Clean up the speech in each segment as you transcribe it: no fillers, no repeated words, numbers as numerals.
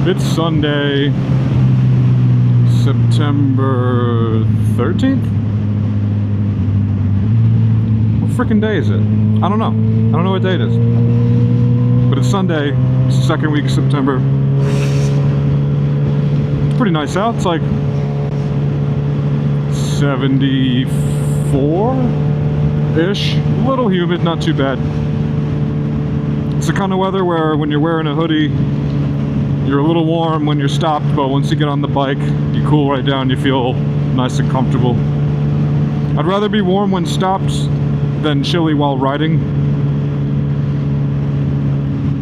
It's Sunday, September 13th? What frickin' day is it? I don't know. I don't know what day it is. But it's Sunday, it's the second week of September. It's pretty nice out. It's like 74-ish. A little humid, not too bad. It's the kind of weather where when you're wearing a hoodie, you're a little warm when you're stopped, but once you get on the bike, you cool right down, you feel nice and comfortable. I'd rather be warm when stopped than chilly while riding.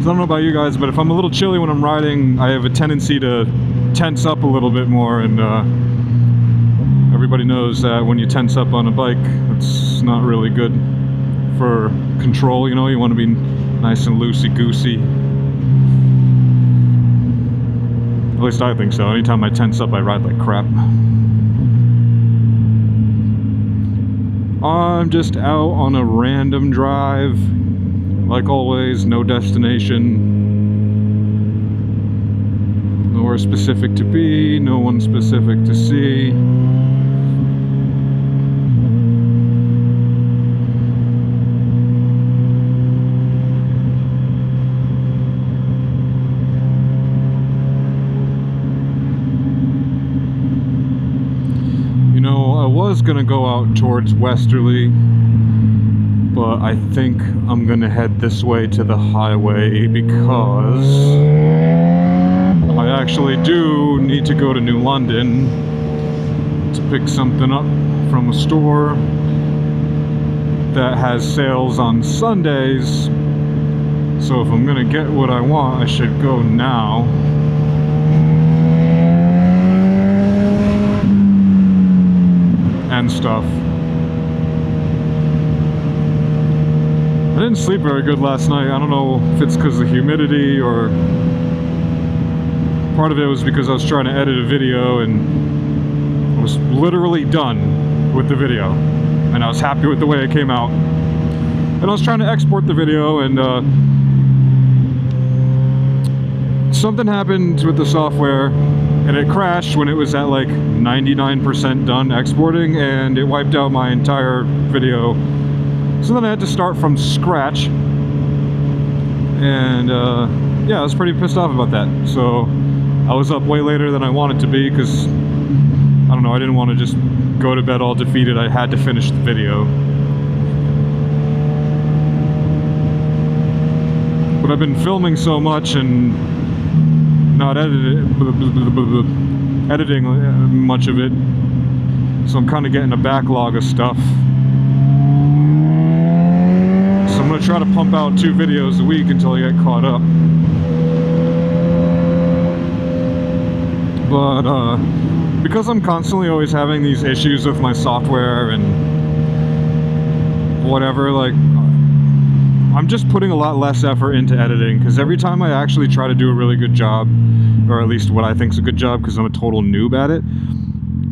So I don't know about you guys, but if I'm a little chilly when I'm riding, I have a tendency to tense up a little bit more, and everybody knows that when you tense up on a bike, it's not really good for control, you know? You want to be nice and loosey-goosey. At least I think so. Anytime I tense up, I ride like crap. I'm just out on a random drive. Like always, no destination. Nowhere specific to be, no one specific to see. I was gonna go out towards Westerly, but I think I'm gonna head this way to the highway because I actually do need to go to New London to pick something up from a store that has sales on Sundays. So if I'm gonna get what I want, I should go now. And stuff. I didn't sleep very good last night. I don't know if it's because of the humidity or part of it was because I was trying to edit a video and I was literally done with the video and I was happy with the way it came out. And I was trying to export the video and something happened with the software and it crashed when it was at like 99% done exporting, and it wiped out my entire video. So then I had to start from scratch, and yeah, I was pretty pissed off about that. So I was up way later than I wanted to be because, I don't know, I didn't want to just go to bed all defeated. I had to finish the video. But I've been filming so much and not editing much of it, so I'm kind of getting a backlog of stuff. So I'm going to try to pump out 2 videos a week until I get caught up. But because I'm constantly always having these issues with my software and whatever, like, I'm just putting a lot less effort into editing, because every time I actually try to do a really good job, or at least what I think is a good job because I'm a total noob at it,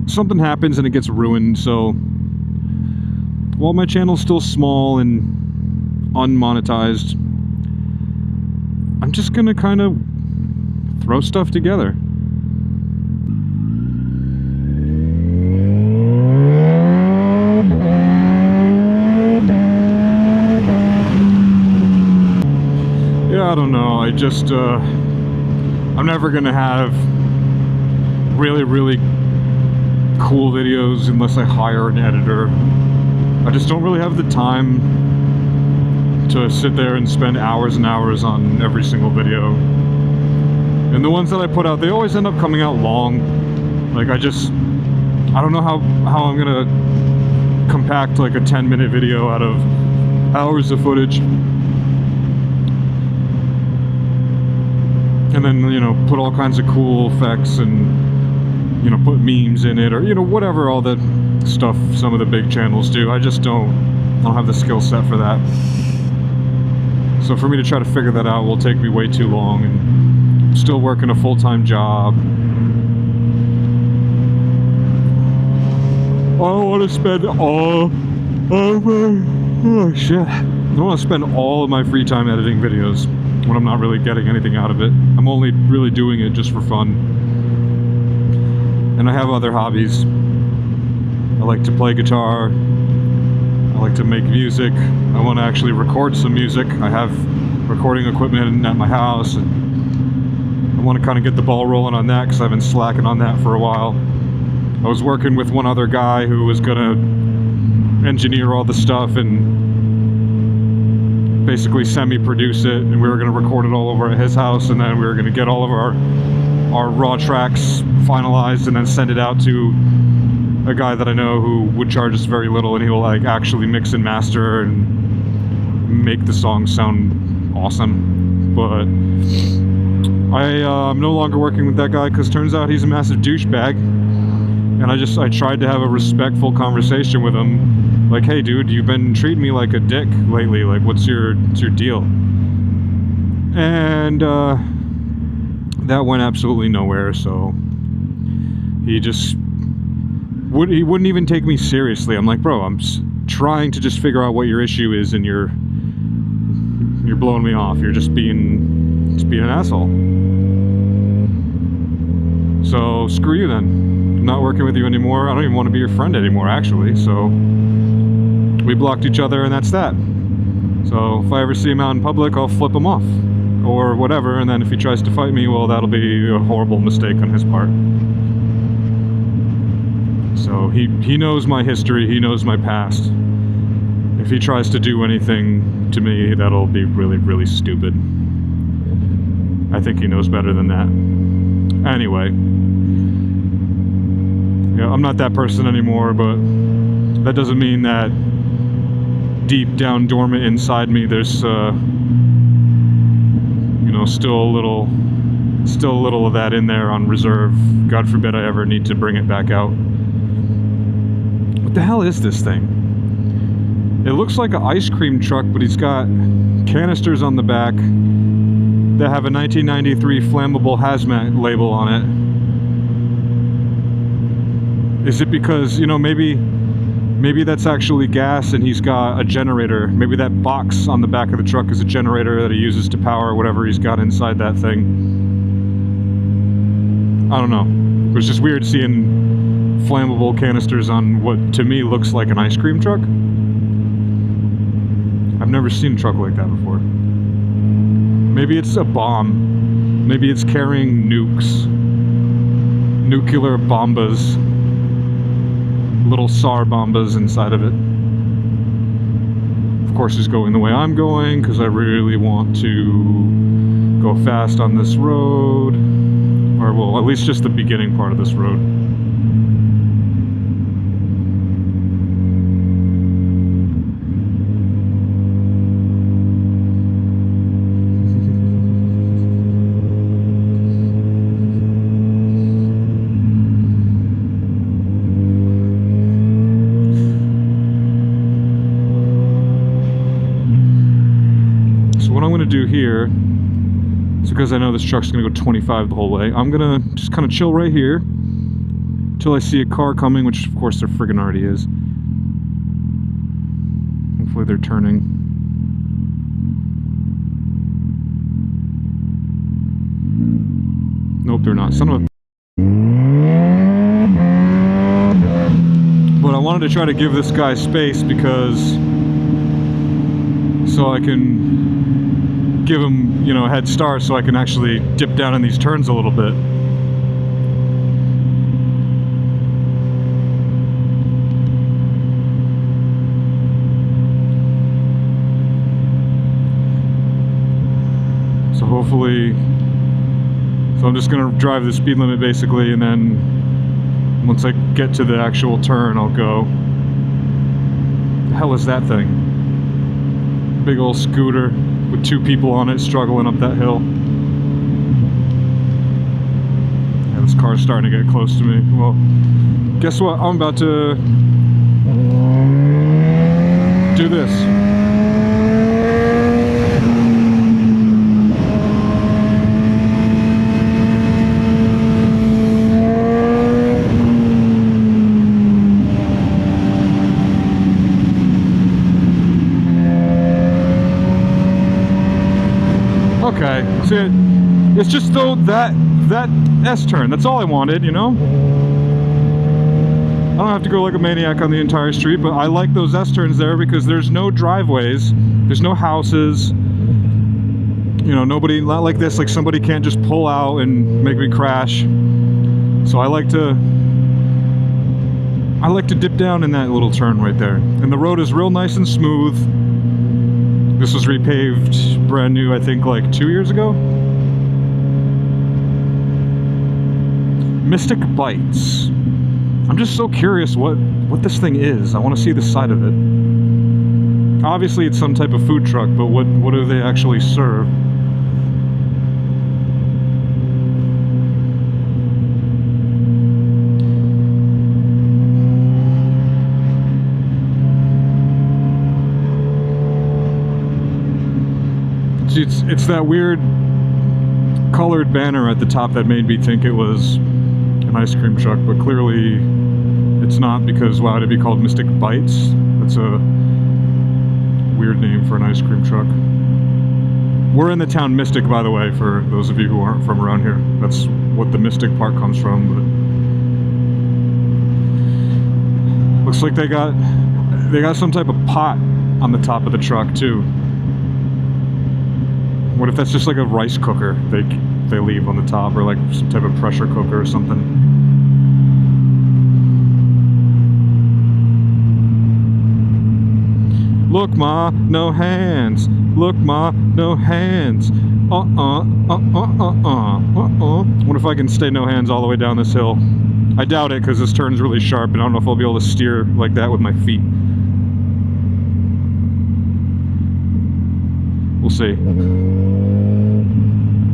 something happens and it gets ruined. So while my channel's still small and unmonetized, I'm just gonna kind of throw stuff together. I don't know, I just, I'm never gonna have really cool videos unless I hire an editor. I just don't really have the time to sit there and spend hours and hours on every single video. And the ones that I put out, they always end up coming out long. Like, I don't know how I'm gonna compact like a 10-minute video out of hours of footage. And then, you know, put all kinds of cool effects and, you know, put memes in it, or, you know, whatever, all the stuff some of the big channels do. I just don't have the skill set for that. So for me to try to figure that out will take me way too long, and I'm still working a full-time job. I don't want to spend all of my... Oh, shit. I don't want to spend all of my free time editing videos. when I'm not really getting anything out of it. I'm only really doing it just for fun. And I have other hobbies. I like to play guitar. I like to make music. I want to actually record some music. I have recording equipment at my house. And I want to kind of get the ball rolling on that because I've been slacking on that for a while. I was working with one other guy who was going to engineer all the stuff and basically semi-produce it, and we were going to record it all over at his house, and then we were going to get all of our raw tracks finalized and then send it out to a guy that I know who would charge us very little, and he will like actually mix and master and make the song sound awesome. But I'm no longer working with that guy because turns out he's a massive douchebag. And I tried to have a respectful conversation with him. Like, hey dude, you've been treating me like a dick lately. Like, what's your deal? And that went absolutely nowhere, so he wouldn't even take me seriously. I'm like, bro, I'm trying to just figure out what your issue is, and you're blowing me off. You're just being an asshole. So screw you then. I'm not working with you anymore. I don't even want to be your friend anymore, actually. So we blocked each other, and that's that. So if I ever see him out in public, I'll flip him off or whatever. And then if he tries to fight me, well, that'll be a horrible mistake on his part. So he knows my history. He knows my past. If he tries to do anything to me, that'll be really, really stupid. I think he knows better than that. Anyway. Yeah, I'm not that person anymore, but that doesn't mean that deep down dormant inside me there's still a little of that in there on reserve. God forbid I ever need to bring it back out. What the hell is this thing? It looks like an ice cream truck, but he's got canisters on the back that have a 1993 flammable hazmat label on it. Is it because, maybe that's actually gas and he's got a generator. Maybe that box on the back of the truck is a generator that he uses to power whatever he's got inside that thing. I don't know. It was just weird seeing flammable canisters on what to me looks like an ice cream truck. I've never seen a truck like that before. Maybe it's a bomb. Maybe it's carrying nukes. Nuclear bombas. Little SAR bombas inside of it. Of course, he's going the way I'm going because I really want to go fast on this road. Or, well, at least just the beginning part of this road. Do here is because I know this truck's gonna go 25 the whole way. I'm gonna just kind of chill right here until I see a car coming, which of course there friggin' already is. Hopefully they're turning. Nope, they're not. Son of a... But I wanted to try to give this guy space because so I can give him, a head start so I can actually dip down in these turns a little bit. So hopefully, I'm just gonna drive the speed limit basically, and then once I get to the actual turn, I'll go. The hell is that thing? Big old scooter with two people on it struggling up that hill. Yeah, this car's starting to get close to me. Well, guess what? I'm about to do this. Okay, See, it's just though that S-turn, that's all I wanted, you know? I don't have to go like a maniac on the entire street, but I like those S-turns there because there's no driveways, there's no houses, you know, nobody, not like this, like somebody can't just pull out and make me crash. So I like to dip down in that little turn right there. And the road is real nice and smooth. This was repaved brand new, I think, like 2 years ago. Mystic Bites. I'm just so curious what this thing is. I want to see the side of it. Obviously it's some type of food truck, but what do they actually serve? It's that weird colored banner at the top that made me think it was an ice cream truck, but clearly it's not, because why would it be called Mystic Bites? That's a weird name for an ice cream truck. We're in the town Mystic, by the way, for those of you who aren't from around here. That's what the Mystic part comes from. But looks like they got some type of pot on the top of the truck too. What if that's just like a rice cooker they leave on the top, or like some type of pressure cooker or something? Look, ma, no hands. Look, ma, no hands. What if I can stay no hands all the way down this hill? I doubt it, because this turn's really sharp, and I don't know if I'll be able to steer like that with my feet. We'll see.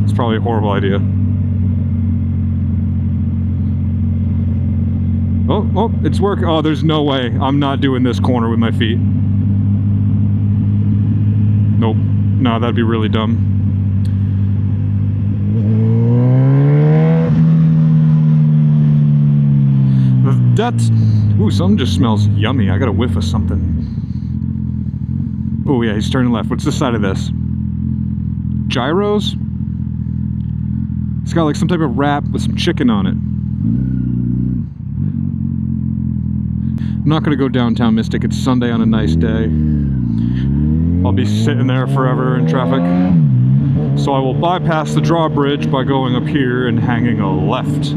It's probably a horrible idea. Oh, it's working. Oh, there's no way. I'm not doing this corner with my feet. Nope. No, that'd be really dumb. That's... Ooh, something just smells yummy. I got a whiff of something. Oh yeah, he's turning left. What's this side of this? Gyros? It's got like some type of wrap with some chicken on it. I'm not gonna go downtown Mystic. It's Sunday on a nice day. I'll be sitting there forever in traffic. So I will bypass the drawbridge by going up here and hanging a left.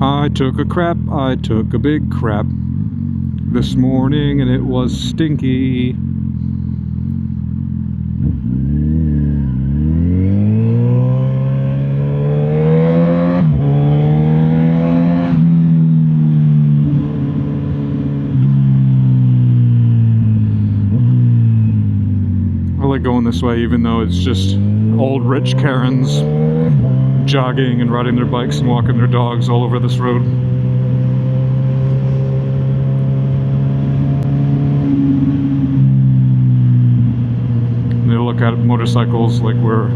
I took a crap, I took a big crap this morning, and it was stinky. I like going this way, even though it's just old rich Karens jogging and riding their bikes and walking their dogs all over this road. And they look at motorcycles like we're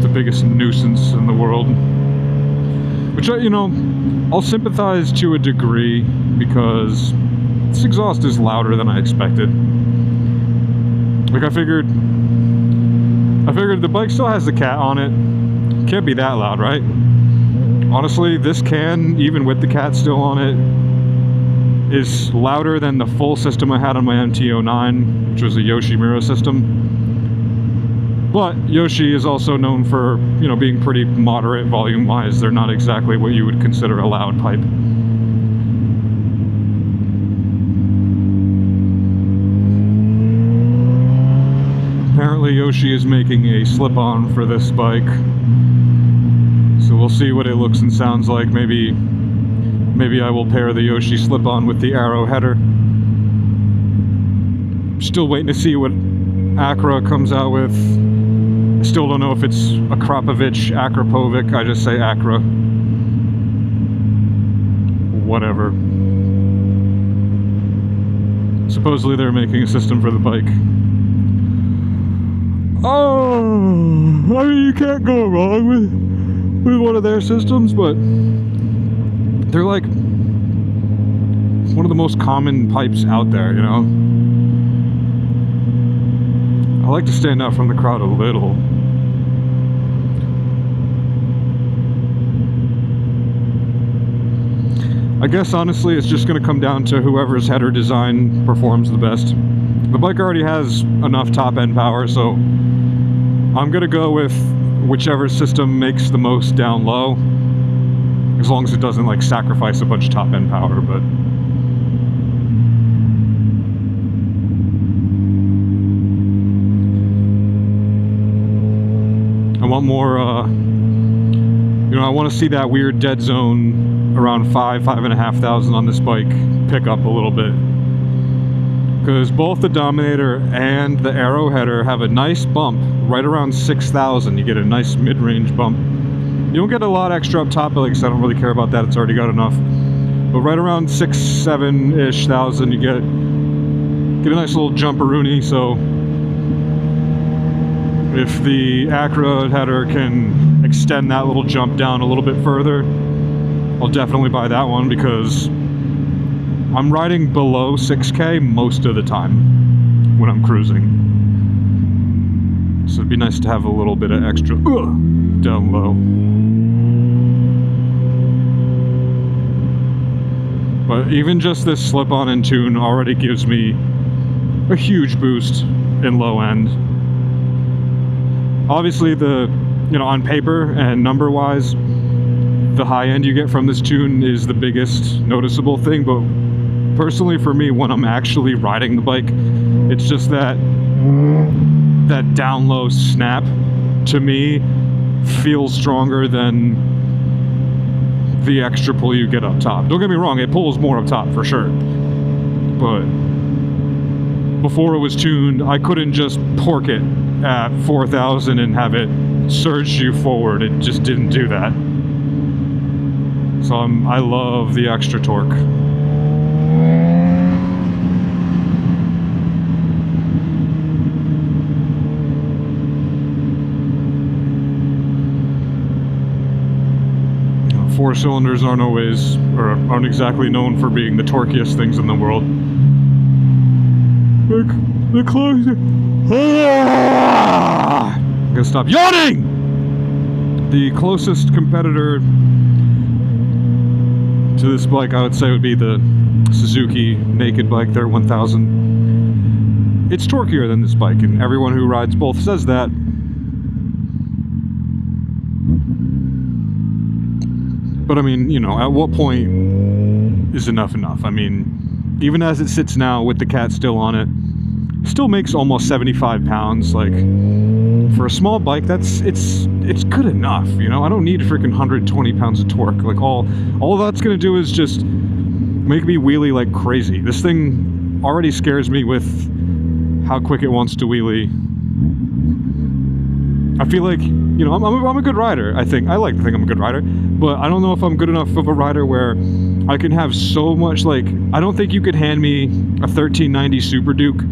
the biggest nuisance in the world. Which, you know, I'll sympathize to a degree, because this exhaust is louder than I expected. Like I figured the bike still has the cat on it. Can't be that loud, right? Honestly, this can, even with the cat still on it, is louder than the full system I had on my MT-09, which was a Yoshimura system. But Yoshi is also known for, you know, being pretty moderate volume-wise. They're not exactly what you would consider a loud pipe. Apparently Yoshi is making a slip-on for this bike. So we'll see what it looks and sounds like. Maybe I will pair the Yoshi slip-on with the Arrow header. Still waiting to see what Acura comes out with. I still don't know if it's a Krapovich, Akrapovic. I just say Acura. Whatever. Supposedly they're making a system for the bike. Oh, I mean, you can't go wrong with one of their systems, but they're like one of the most common pipes out there, you know? I like to stand out from the crowd a little. I guess honestly it's just going to come down to whoever's header design performs the best. The bike already has enough top end power, so I'm going to go with whichever system makes the most down low, as long as it doesn't like sacrifice a bunch of top end power. But I want more, you know, I want to see that weird dead zone around 5,500 on this bike pick up a little bit. Because both the Dominator and the Aero header have a nice bump right around 6,000. You get a nice mid-range bump. You don't get a lot extra up top, but like I said, I don't really care about that. It's already got enough. But right around 6,700-ish, you get a nice little jumperoonie. So if the Acura header can extend that little jump down a little bit further, I'll definitely buy that one, because I'm riding below 6K most of the time when I'm cruising. So it'd be nice to have a little bit of extra down low. But even just this slip-on and tune already gives me a huge boost in low end. Obviously on paper and number-wise, the high end you get from this tune is the biggest noticeable thing, but personally for me, when I'm actually riding the bike, it's just that down low snap to me feels stronger than the extra pull you get up top. Don't get me wrong, it pulls more up top for sure, but before it was tuned, I couldn't just pork it at 4,000 and have it surge you forward. It just didn't do that. So I love the extra torque. Four cylinders aren't exactly known for being the torquiest things in the world. The closer. I'm gonna stop yawning! The closest competitor to this bike, I would say, would be the Suzuki naked bike, their 1000. It's torquier than this bike, and everyone who rides both says that. But I mean, you know, at what point is enough? I mean, even as it sits now with the cat still on it, still makes almost 75 pounds. Like, for a small bike, it's good enough, you know? I don't need freaking 120 pounds of torque. Like, all that's gonna do is just make me wheelie like crazy. This thing already scares me with how quick it wants to wheelie. I feel like, you know, I'm a good rider, I think. I like to think I'm a good rider, but I don't know if I'm good enough of a rider where I can have so much, like, I don't think you could hand me a 1390 Super Duke,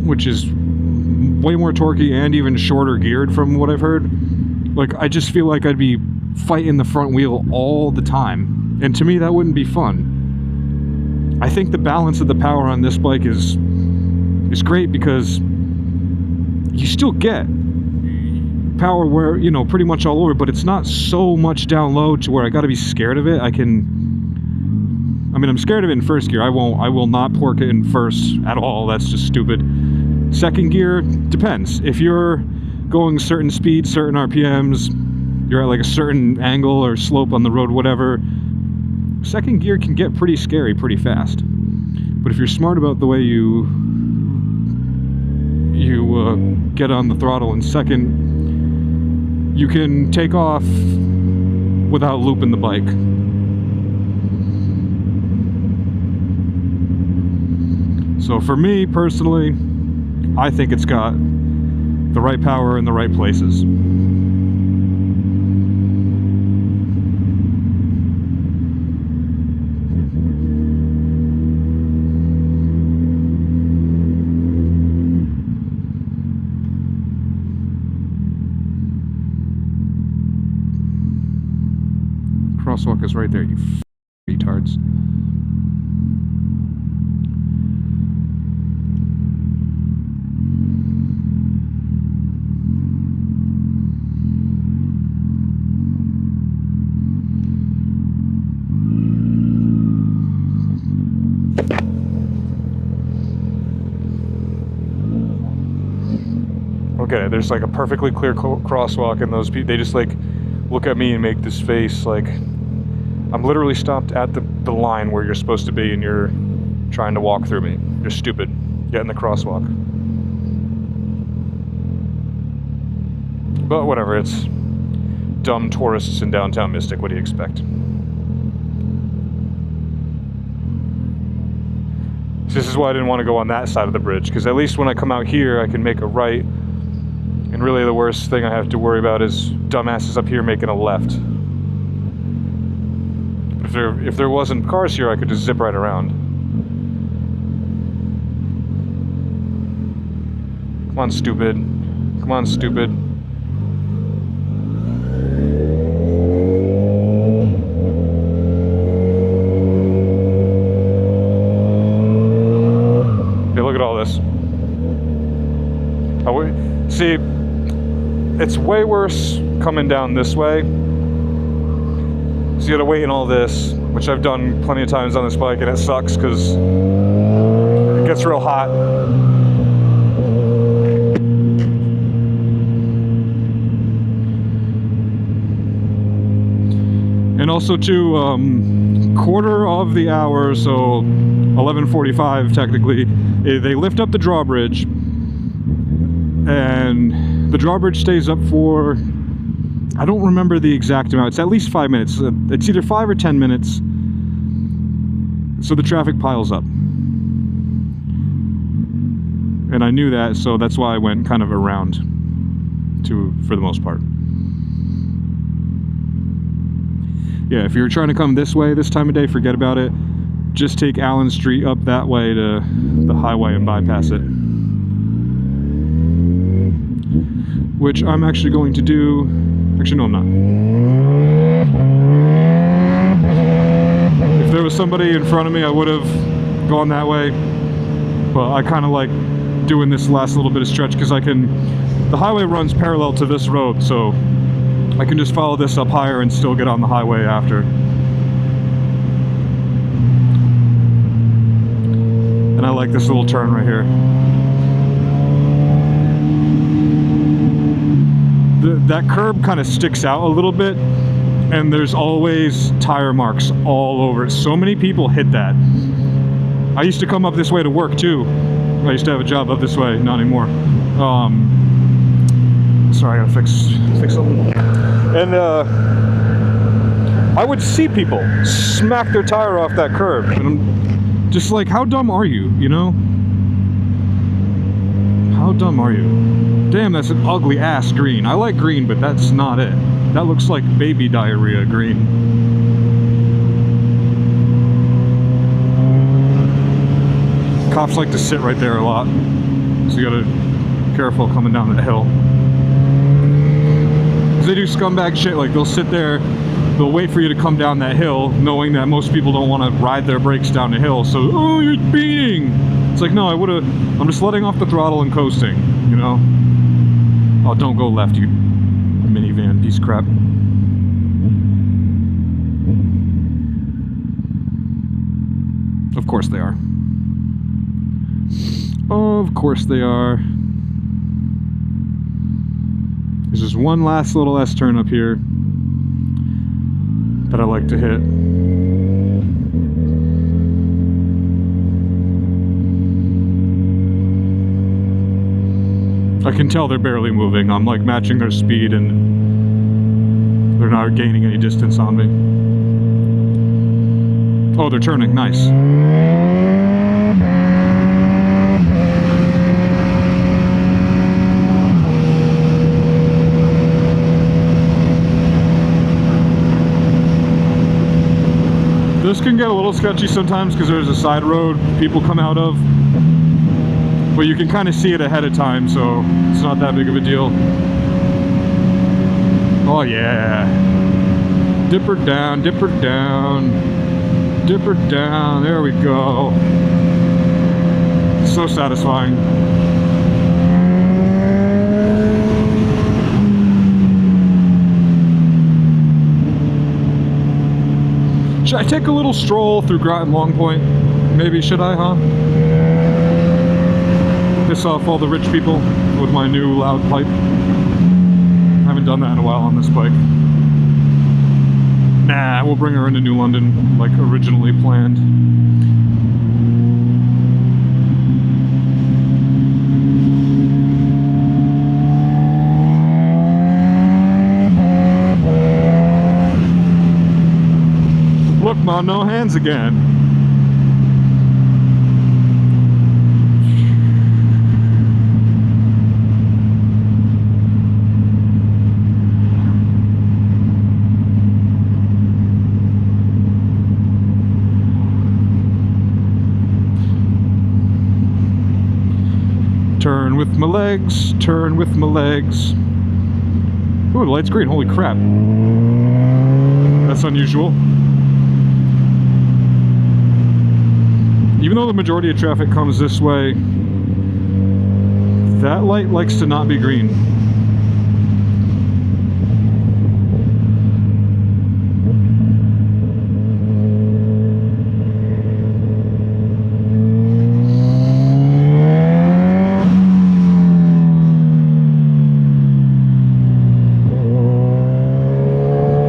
which is way more torquey and even shorter geared from what I've heard. Like, I just feel like I'd be fighting the front wheel all the time, and to me that wouldn't be fun. I think the balance of the power on this bike is great, because you still get power where, you know, pretty much all over, but it's not so much down low to where I gotta be scared of it. I mean, I'm scared of it in first gear. I will not pork it in first at all. That's just stupid. Second gear, depends. If you're going certain speeds, certain RPMs, you're at like a certain angle or slope on the road, whatever, second gear can get pretty scary pretty fast. But if you're smart about the way you get on the throttle in second, you can take off without looping the bike. So for me personally, I think it's got the right power in the right places. crosswalk is right there, you retards. Okay, there's like a perfectly clear crosswalk, and those people, they just like look at me and make this face like I'm literally stopped at the line where you're supposed to be, and you're trying to walk through me. You're stupid. Get in the crosswalk. But whatever, it's dumb tourists in downtown Mystic. What do you expect? This is why I didn't want to go on that side of the bridge, because at least when I come out here, I can make a right. And really the worst thing I have to worry about is dumbasses up here making a left. If there wasn't cars here, I could just zip right around. Come on, stupid. Come on, stupid. Hey, look at all this. See, it's way worse coming down this way. So you gotta wait in all this, which I've done plenty of times on this bike, and it sucks because it gets real hot. And also too, quarter of the hour, so 11:45 technically, they lift up the drawbridge, and the drawbridge stays up for, I don't remember the exact amount. It's at least 5 minutes. It's either 5 or 10 minutes. So the traffic piles up. And I knew that, so that's why I went kind of around for the most part. Yeah, if you're trying to come this way this time of day, forget about it. Just take Allen Street up that way to the highway and bypass it. Which I'm actually going to do. Actually, no, I'm not. If there was somebody in front of me, I would have gone that way. But I kind of like doing this last little bit of stretch because the highway runs parallel to this road, so I can just follow this up higher and still get on the highway after. And I like this little turn right here. That curb kind of sticks out a little bit, and there's always tire marks all over it. So many people hit that. I used to come up this way to work too. I used to have a job up this way, not anymore. Sorry, I gotta fix something. And I would see people smack their tire off that curb, and I'm just like, how dumb are you, you know? How dumb are you? Damn, that's an ugly ass green. I like green, but that's not it. That looks like baby diarrhea green. Cops like to sit right there a lot, so you gotta be careful coming down that hill. They do scumbag shit, like they'll sit there, they'll wait for you to come down that hill, knowing that most people don't want to ride their brakes down the hill, so, oh, you're speeding! It's like, no, I'm just letting off the throttle and coasting, you know? Oh, don't go left, you minivan piece of crap. Of course they are. Of course they are. There's just one last little S-turn up here that I like to hit. I can tell they're barely moving. I'm like matching their speed and they're not gaining any distance on me. Oh, they're turning, nice. This can get a little sketchy sometimes because there's a side road people come out of, but you can kind of see it ahead of time, so it's not that big of a deal. Oh yeah. Dip her down, dip her down, dip her down. There we go. So satisfying. Should I take a little stroll through Groton Long Point? Maybe, should I, huh? Piss off all the rich people with my new loud pipe. I haven't done that in a while on this bike. Nah, we'll bring her into New London like originally planned. Look, Ma, no hands again. Turn with my legs, turn with my legs. Ooh, the light's green, holy crap. That's unusual. Even though the majority of traffic comes this way, that light likes to not be green.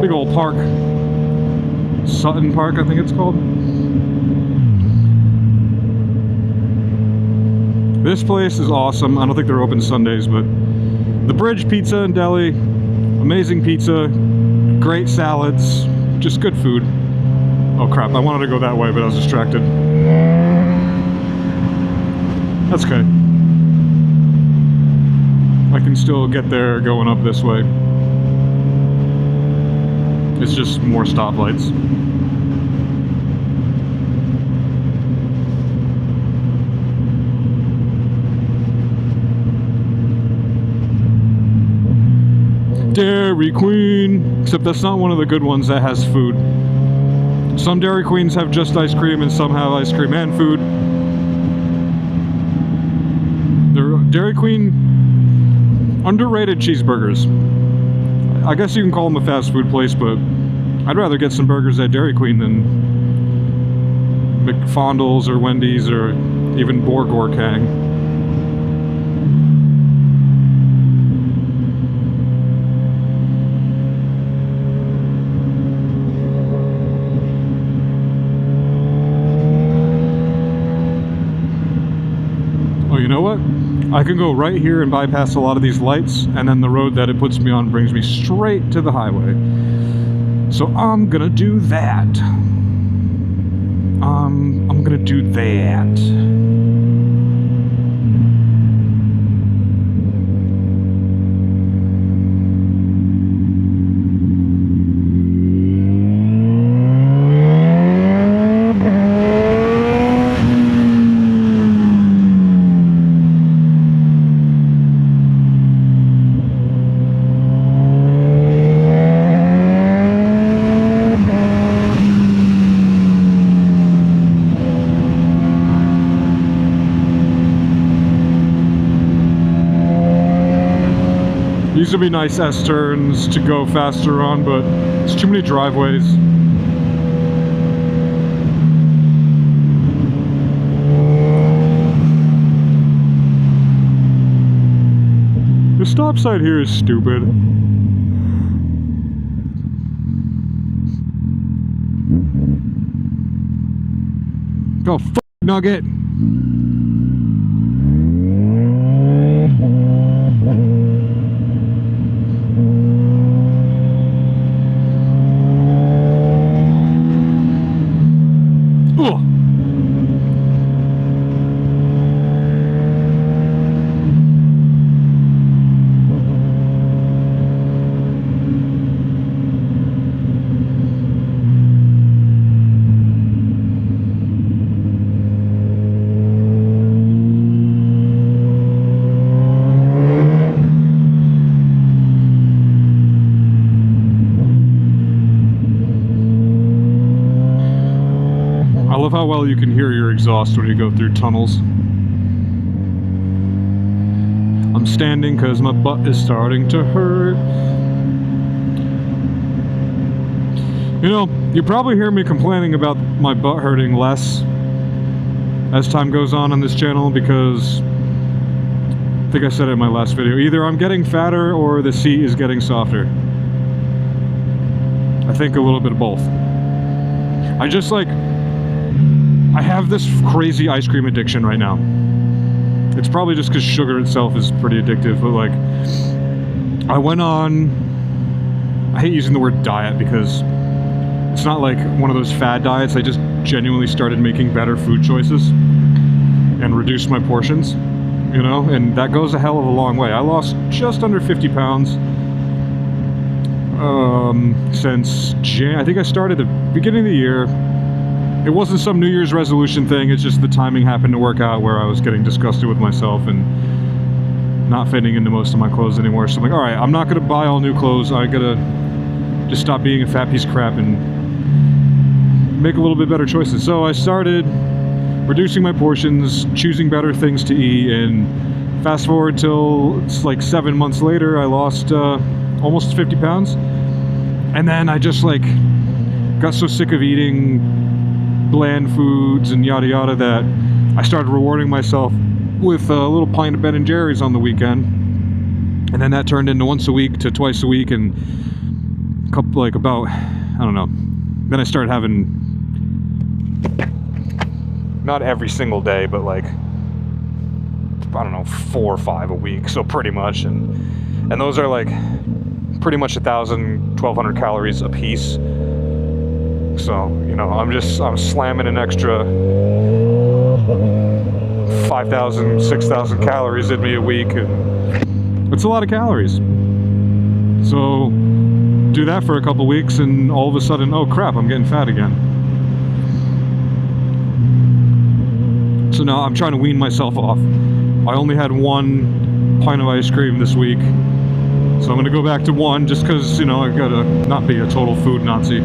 Big old park. Sutton Park, I think it's called. This place is awesome. I don't think they're open Sundays, but the Bridge Pizza and Deli, amazing pizza, great salads, just good food. Oh crap, I wanted to go that way, but I was distracted. That's okay. I can still get there going up this way. It's just more stoplights. Dairy Queen, except that's not one of the good ones that has food. Some Dairy Queens have just ice cream and some have ice cream and food. The Dairy Queen, underrated cheeseburgers. I guess you can call them a fast food place, but I'd rather get some burgers at Dairy Queen than McFondles or Wendy's or even Borgorkang. You know what? I can go right here and bypass a lot of these lights, and then the road that it puts me on brings me straight to the highway. So I'm gonna do that. I'm gonna do that. These would be nice S-turns to go faster on, but it's too many driveways. The stop sign here is stupid. Go f*** Nugget! love how well you can hear your exhaust when you go through tunnels. I'm standing because my butt is starting to hurt. You know, you probably hear me complaining about my butt hurting less as time goes on this channel, because I think I said it in my last video, either I'm getting fatter or the seat is getting softer. I think a little bit of both. I just like, I have this crazy ice cream addiction right now. It's probably just because sugar itself is pretty addictive, but like, I went on, I hate using the word diet because it's not like one of those fad diets. I just genuinely started making better food choices and reduced my portions, you know, and that goes a hell of a long way. I lost just under 50 pounds since I think I started the beginning of the year. It wasn't some New Year's resolution thing, it's just the timing happened to work out where I was getting disgusted with myself and not fitting into most of my clothes anymore. So I'm like, all right, I'm not gonna buy all new clothes. I gotta just stop being a fat piece of crap and make a little bit better choices. So I started reducing my portions, choosing better things to eat, and fast forward till it's like 7 months later, I lost almost 50 pounds. And then I just like got so sick of eating bland foods and yada yada that I started rewarding myself with a little pint of Ben & Jerry's on the weekend. And then that turned into once a week to twice a week, and a couple, like about, I don't know. Then I started having, not every single day, but like, I don't know, 4 or 5 a week, so pretty much, and those are like pretty much 1,000, 1,200 calories a piece. So, you know, I'm slamming an extra 5,000, 6,000 calories in me a week, and it's a lot of calories. So do that for a couple weeks and all of a sudden, oh crap, I'm getting fat again. So now I'm trying to wean myself off. I only had 1 pint of ice cream this week, so I'm gonna go back to 1 just because, you know, I gotta not be a total food Nazi.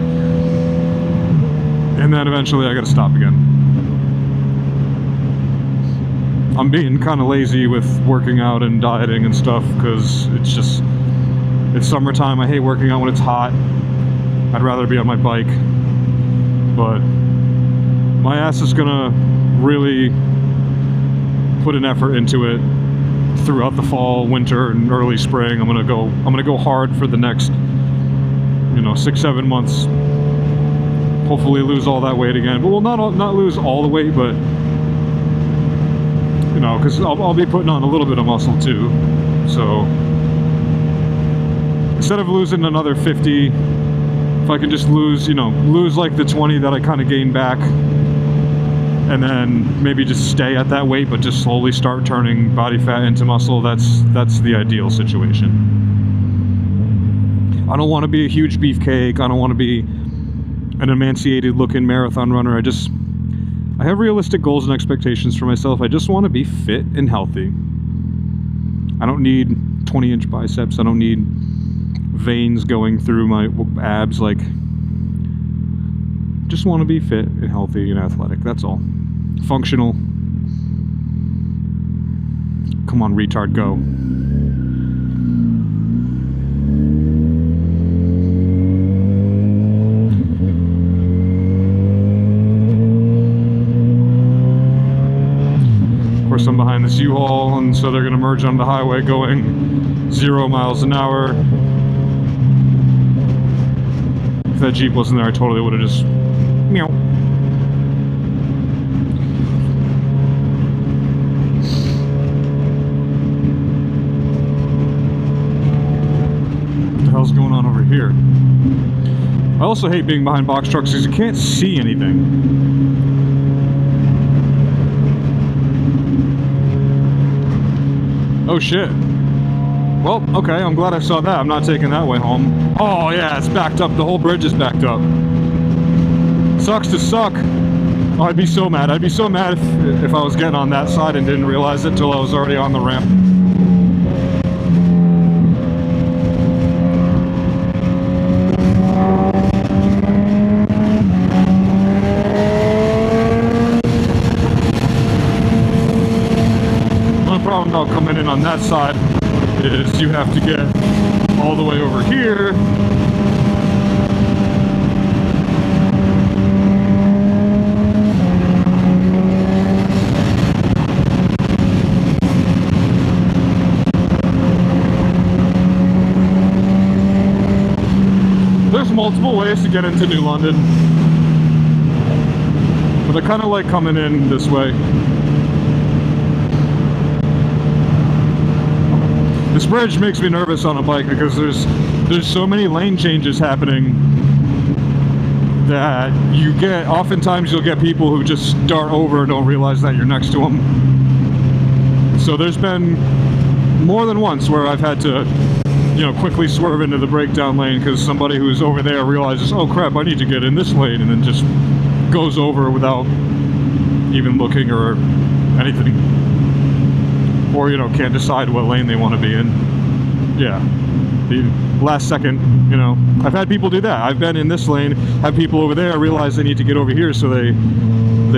And then eventually I gotta stop again. I'm being kind of lazy with working out and dieting and stuff because it's summertime. I hate working out when it's hot. I'd rather be on my bike. But my ass is gonna really put an effort into it throughout the fall, winter, and early spring. I'm gonna go hard for the next, you know, 6-7 months. Hopefully lose all that weight again. But well, not lose all the weight, but you know, because I'll be putting on a little bit of muscle too. So instead of losing another 50, if I can just lose like the 20 that I kind of gained back, and then maybe just stay at that weight, but just slowly start turning body fat into muscle, that's the ideal situation. I don't want to be a huge beefcake. I don't want to be an emaciated looking marathon runner. I have realistic goals and expectations for myself. I just want to be fit and healthy. I don't need 20-inch biceps. I don't need veins going through my abs. Like, just want to be fit and healthy and athletic. That's all. Functional. Come on, retard, go. Of course, I'm behind this U-Haul, and so they're going to merge on the highway going 0 miles an hour. If that Jeep wasn't there, I totally would have just meow. What the hell's going on over here? I also hate being behind box trucks because you can't see anything. Oh shit. Well, okay, I'm glad I saw that. I'm not taking that way home. Oh yeah, it's backed up. The whole bridge is backed up. Sucks to suck. Oh, I'd be so mad. I'd be so mad if I was getting on that side and didn't realize it till I was already on the ramp. in on that side is you have to get all the way over here. There's multiple ways to get into New London, but I kind of like coming in this way. This bridge makes me nervous on a bike because there's so many lane changes happening that oftentimes you'll get people who just start over and don't realize that you're next to them. So there's been more than once where I've had to, you know, quickly swerve into the breakdown lane because somebody who's over there realizes, oh crap, I need to get in this lane, and then just goes over without even looking or anything. Or, you know, can't decide what lane they want to be in. Yeah, the last second, you know, I've had people do that. I've been in this lane, have people over there realize they need to get over here, so they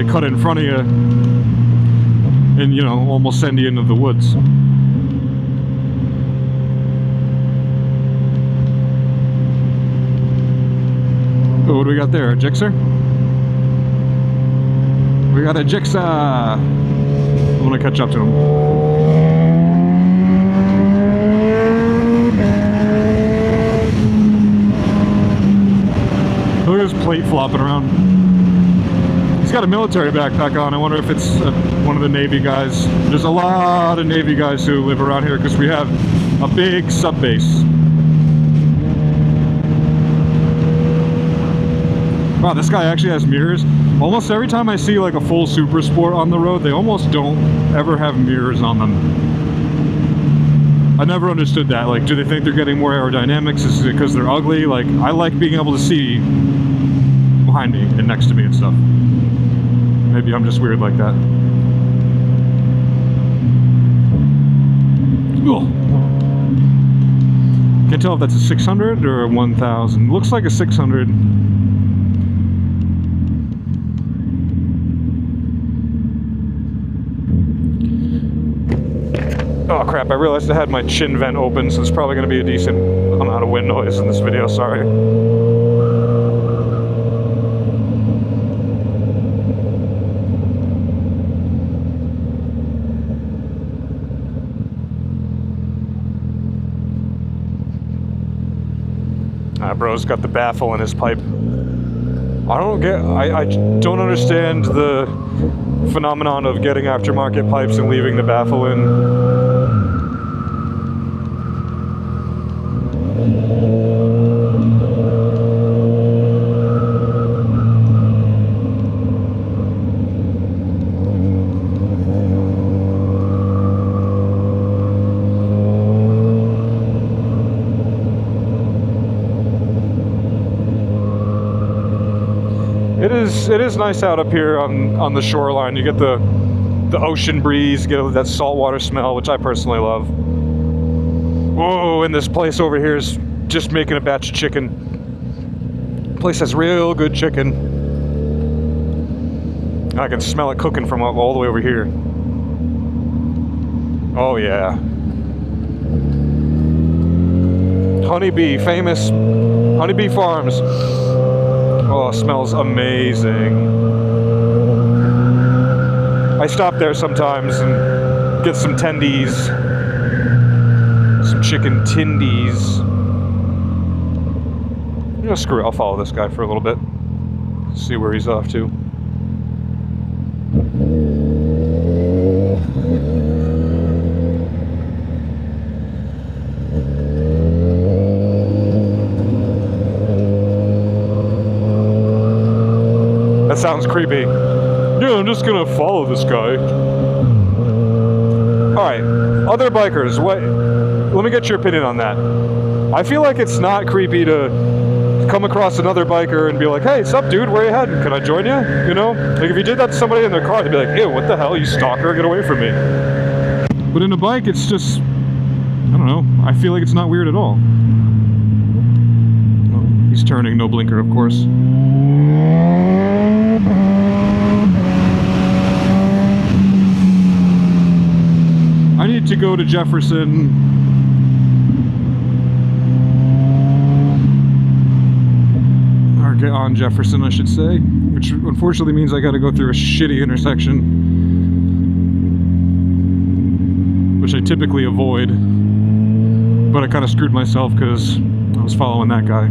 cut in front of you and, you know, almost send you into the woods. Oh, what do we got there? A Gixxer? We got a Gixxer! I'm gonna catch up to him. Look at his plate flopping around. He's got a military backpack on. I wonder if it's one of the Navy guys. There's a lot of Navy guys who live around here because we have a big sub base. Wow, this guy actually has mirrors. Almost every time I see like a full Super Sport on the road, they almost don't ever have mirrors on them. I never understood that. Like, do they think they're getting more aerodynamics? Is it because they're ugly? Like, I like being able to see behind me and next to me and stuff. Maybe I'm just weird like that. Cool. Can't tell if that's a 600 or a 1000. Looks like a 600. Oh crap, I realized I had my chin vent open, so there's probably going to be a decent amount of wind noise in this video, sorry. Bro's got the baffle in his pipe. I don't understand the phenomenon of getting aftermarket pipes and leaving the baffle in. It is nice out up here on the shoreline. You get the ocean breeze, you get that saltwater smell, which I personally love. Whoa, and this place over here is just making a batch of chicken. Place has real good chicken. I can smell it cooking from all the way over here. Oh yeah. Honeybee, famous Honeybee Farms. Oh, it smells amazing. I stop there sometimes and get some tendies, some chicken tendies. You know, screw it, I'll follow this guy for a little bit, see where he's off to. That sounds creepy. Yeah, I'm just gonna follow this guy. Alright, other bikers, let me get your opinion on that. I feel like it's not creepy to come across another biker and be like, hey, sup dude, where you heading? Can I join you? You know? Like if you did that to somebody in their car, they'd be like, ew, what the hell, you stalker, get away from me. But in a bike, it's just, I don't know, I feel like it's not weird at all. Oh, he's turning, no blinker, of course. I need to go go to Jefferson. Or get on Jefferson, I should say. Which unfortunately means I gotta go through a shitty intersection, which I typically avoid. But I kind of screwed myself because I was following that guy.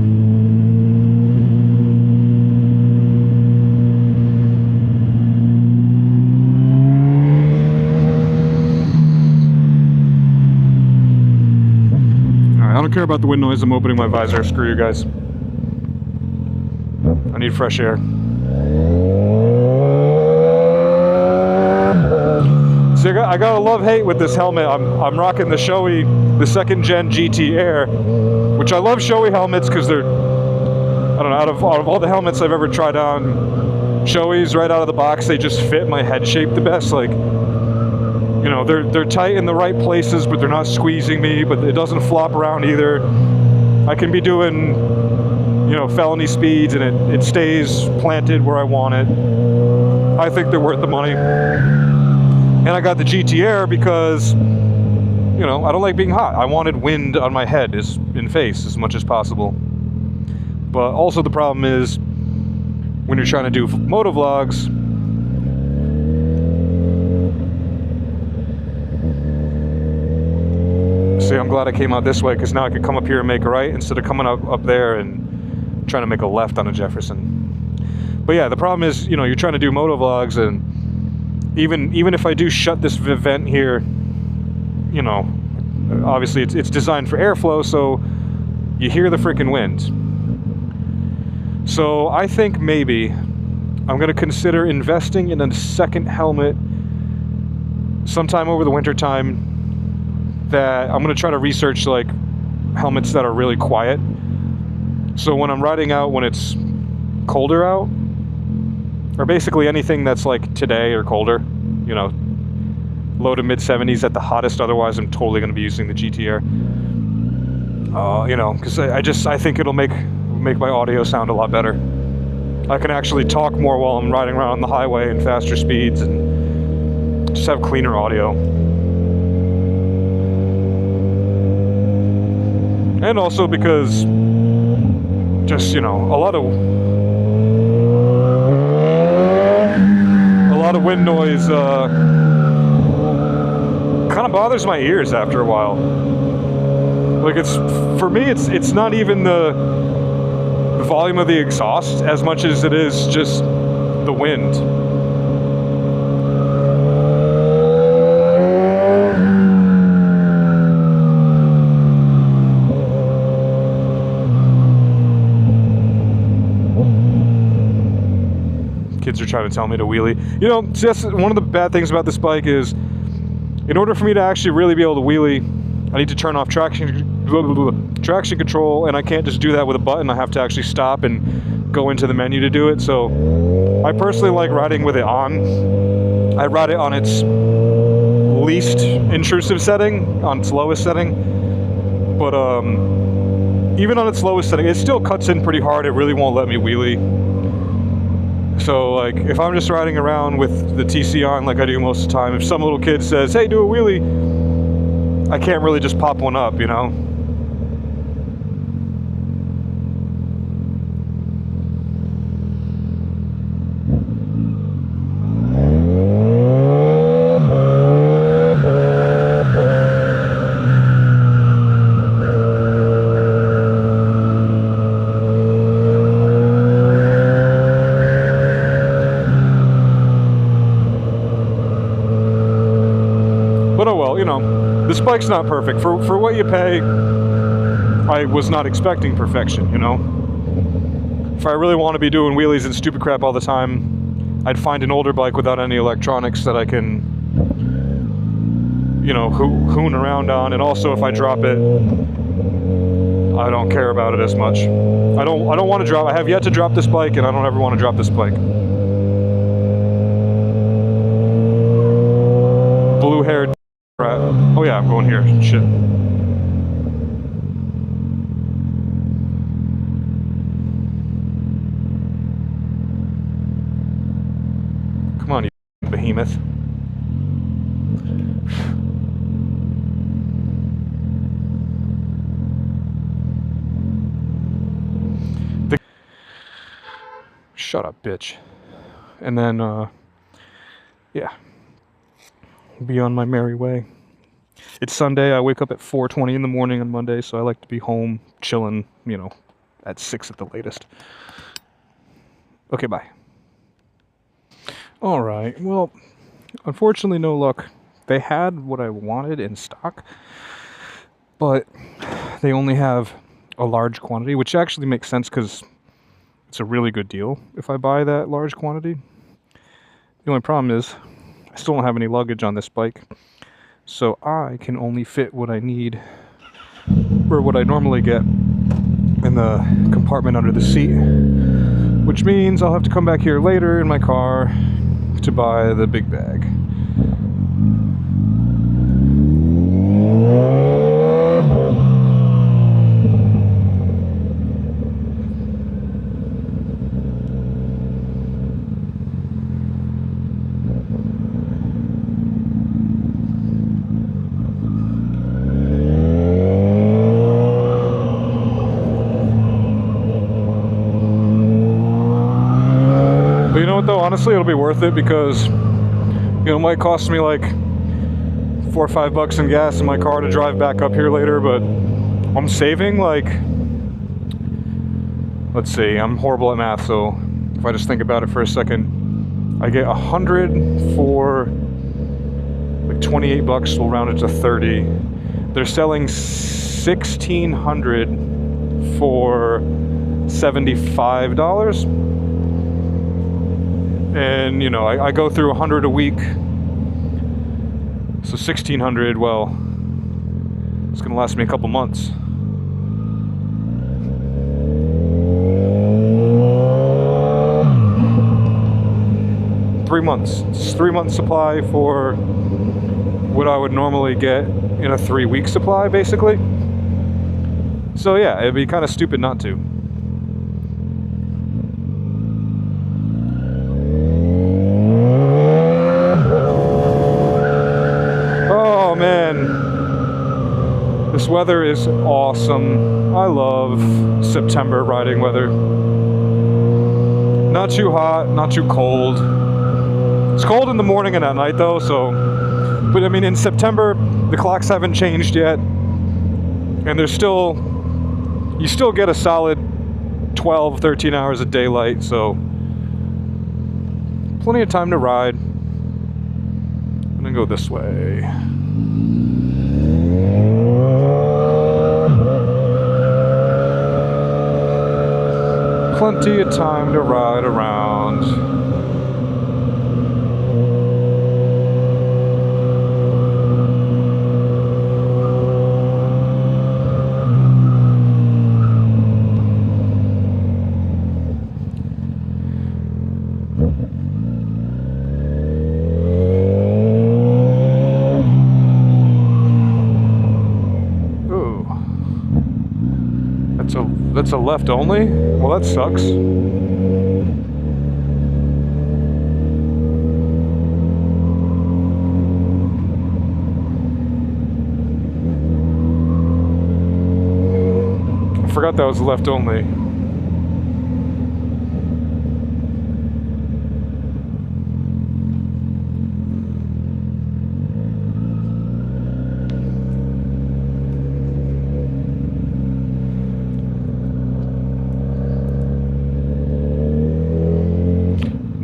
Alright, I don't care about the wind noise. I'm opening my visor. Screw you guys. I need fresh air. So I got a love-hate with this helmet. I'm rocking the Shoei, the 2nd gen GT Air, which I love Shoei helmets because they're, I don't know, out of all the helmets I've ever tried on, Shoei's right out of the box, they just fit my head shape the best. Like, you know, they're tight in the right places, but they're not squeezing me, but it doesn't flop around either. I can be doing, you know, felony speeds and it stays planted where I want it. I think they're worth the money. And I got the GT Air because, you know, I don't like being hot. I wanted wind on my head in face as much as possible. But also the problem is when you're trying to do motovlogs, see, I'm glad I came out this way because now I could come up here and make a right instead of coming up there and trying to make a left on a Jefferson. But yeah, the problem is, you know, you're trying to do motovlogs, and even if I do shut this vent here, you know, obviously it's designed for airflow, so you hear the freaking wind. So I think maybe I'm going to consider investing in a second helmet sometime over the winter time. That I'm going to try to research like helmets that are really quiet. So when I'm riding out when it's colder out, or basically anything that's like today or colder, you know, low to mid 70s at the hottest. Otherwise, I'm totally going to be using the GT Air. You know, because I think it'll make my audio sound a lot better. I can actually talk more while I'm riding around on the highway in faster speeds and just have cleaner audio. And also because just, you know, a lot of wind noise kind of bothers my ears after a while. Like, for me it's not even the volume of the exhaust as much as it is just the wind. Kids are trying to tell me to wheelie. You know, just one of the bad things about this bike is, in order for me to actually really be able to wheelie, I need to turn off traction control, and I can't just do that with a button. I have to actually stop and go into the menu to do it. So I personally like riding with it on. I ride it on its least intrusive setting, on its lowest setting. But even on its lowest setting, it still cuts in pretty hard. It really won't let me wheelie. So, like, if I'm just riding around with the TC on like I do most of the time, if some little kid says, hey, do a wheelie, I can't really just pop one up, you know? But oh well, you know, this bike's not perfect. For what you pay, I was not expecting perfection, you know? If I really want to be doing wheelies and stupid crap all the time, I'd find an older bike without any electronics that I can, you know, hoon around on. And also, if I drop it, I don't care about it as much. I don't want to drop. I have yet to drop this bike, and I don't ever want to drop this bike. Blue-haired rat. Oh yeah, I'm going here. Shit. Come on, you behemoth. Shut up, bitch. And then, yeah, be on my merry way. It's Sunday. I wake up at 4:20 in the morning on Monday, so I like to be home chilling, you know, at 6 at the latest. Okay, bye. All right, well, unfortunately, no luck. They had what I wanted in stock, but they only have a large quantity, which actually makes sense because it's a really good deal if I buy that large quantity. The only problem is I still don't have any luggage on this bike, so I can only fit what I need, or what I normally get, in the compartment under the seat, which means I'll have to come back here later in my car to buy the big bag. But you know what though, honestly it'll be worth it because, you know, it might cost me like $4 or $5 in gas in my car to drive back up here later, but I'm saving like, let's see, I'm horrible at math, so if I just think about it for a second, I get 100 for like $28, we'll round it to 30. They're selling 1,600 for $75. And, you know, I go through 100 a week. So 1,600, well, it's gonna last me a couple months. It's 3 months supply for what I would normally get in a 3-week supply, basically. So yeah, it'd be kind of stupid not to. Oh man, this weather is awesome. I love September riding weather. Not too hot, not too cold. It's cold in the morning and at night though, so, but I mean in September, the clocks haven't changed yet, and there's still, you still get a solid 12, 13 hours of daylight, so plenty of time to ride. I'm gonna go this way. Plenty of time to ride around. That's a left only? Well, that sucks. I forgot that was left only.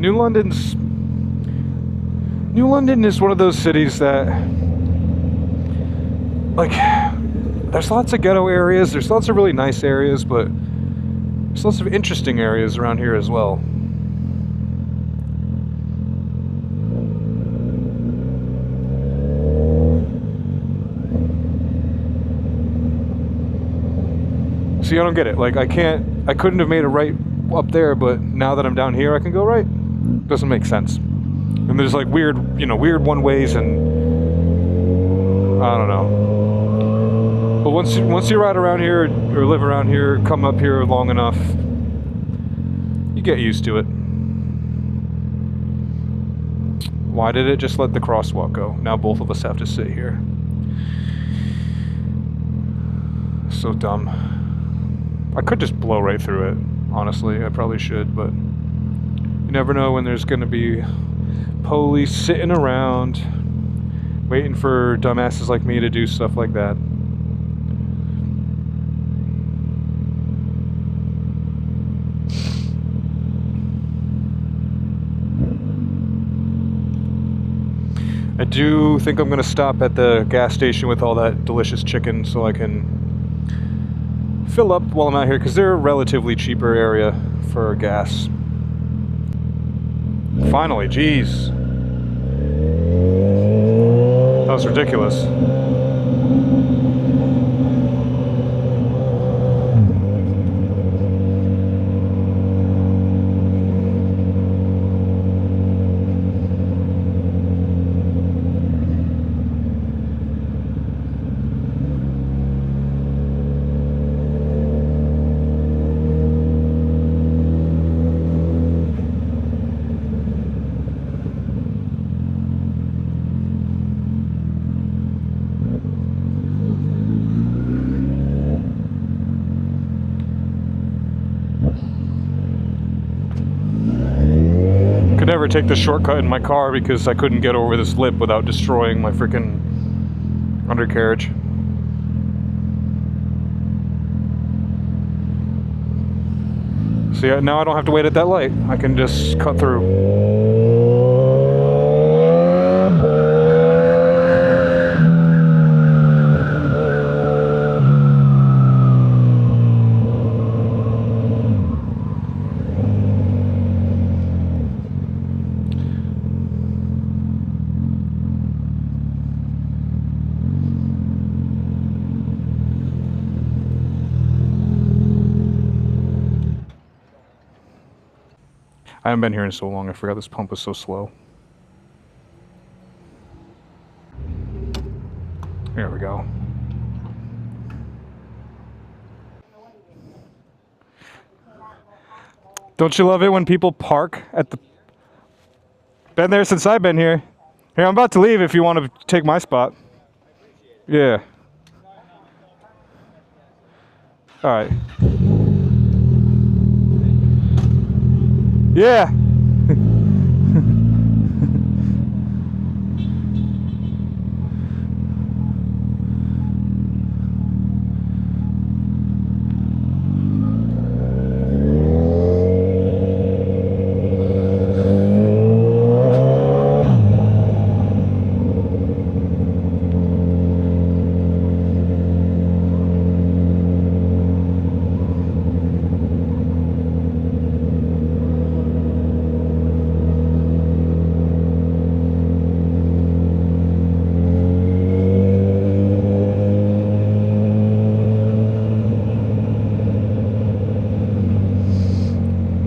New London is one of those cities that, like, there's lots of ghetto areas, there's lots of really nice areas, but there's lots of interesting areas around here as well. See, I don't get it. Like, I couldn't have made a right up there, but now that I'm down here, I can go right. Doesn't make sense. And there's like weird one ways, and I don't know. But once you ride around here or live around here, come up here long enough, you get used to it. Why did it just let the crosswalk go? Now both of us have to sit here. So dumb. I could just blow right through it, honestly. I probably should, but You never know when there's gonna be police sitting around waiting for dumbasses like me to do stuff like that. I do think I'm gonna stop at the gas station with all that delicious chicken so I can fill up while I'm out here, because they're a relatively cheaper area for gas. Finally, geez. That was ridiculous. Never take the shortcut in my car because I couldn't get over this lip without destroying my freaking undercarriage. See, now I don't have to wait at that light. I can just cut through. I haven't been here in so long, I forgot this pump was so slow. There we go. Don't you love it when people park at the... Been there since I've been here. Here, I'm about to leave if you want to take my spot. Yeah. Alright. Yeah.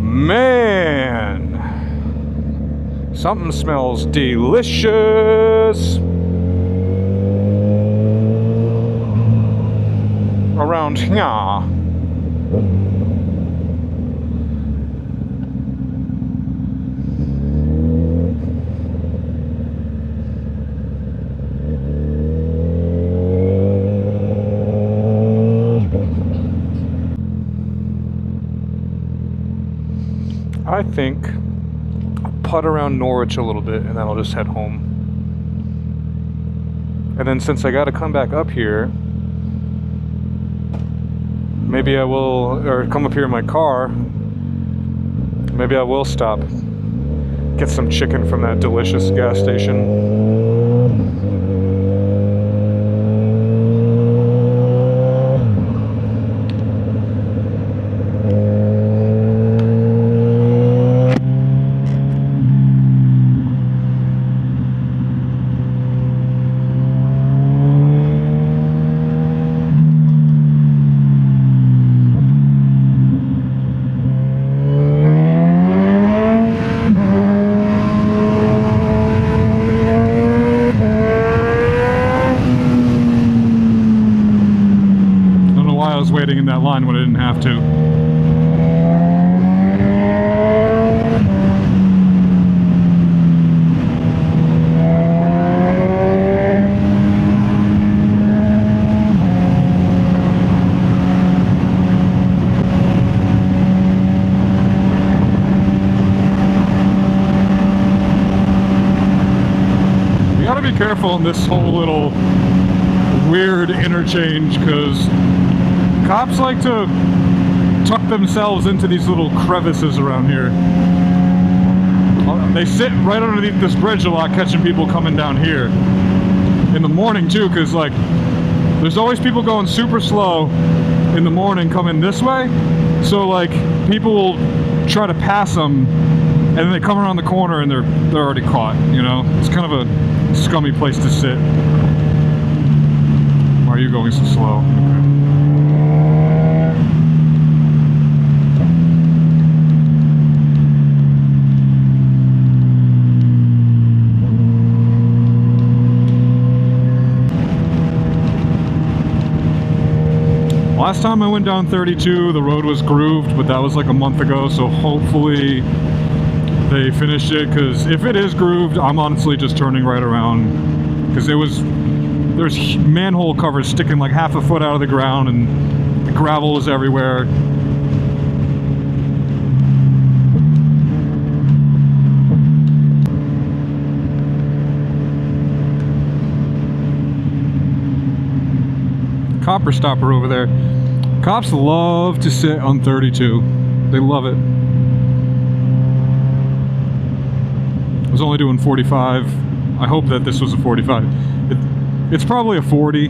Man, something smells delicious around here. I think I'll putt around Norwich a little bit and then I'll just head home. And then since I gotta come back up here, maybe I will, or come up here in my car, maybe I will stop, get some chicken from that delicious gas station. gotta be careful in this whole little weird interchange, because cops like to tuck themselves into these little crevices around here. They sit right underneath this bridge a lot, catching people coming down here. In the morning too, because like, there's always people going super slow in the morning coming this way. So like, people will try to pass them, and then they come around the corner and they're already caught, you know? It's kind of a scummy place to sit. Why are you going so slow? Okay. Last time I went down 32, the road was grooved, but that was like a month ago, so hopefully they finished it, because if it is grooved, I'm honestly just turning right around, because there's manhole covers sticking like half a foot out of the ground, and the gravel is everywhere. Copper stopper over there. Cops love to sit on 32. They love it. I was only doing 45. I hope that this was a 45. It's probably a 40. I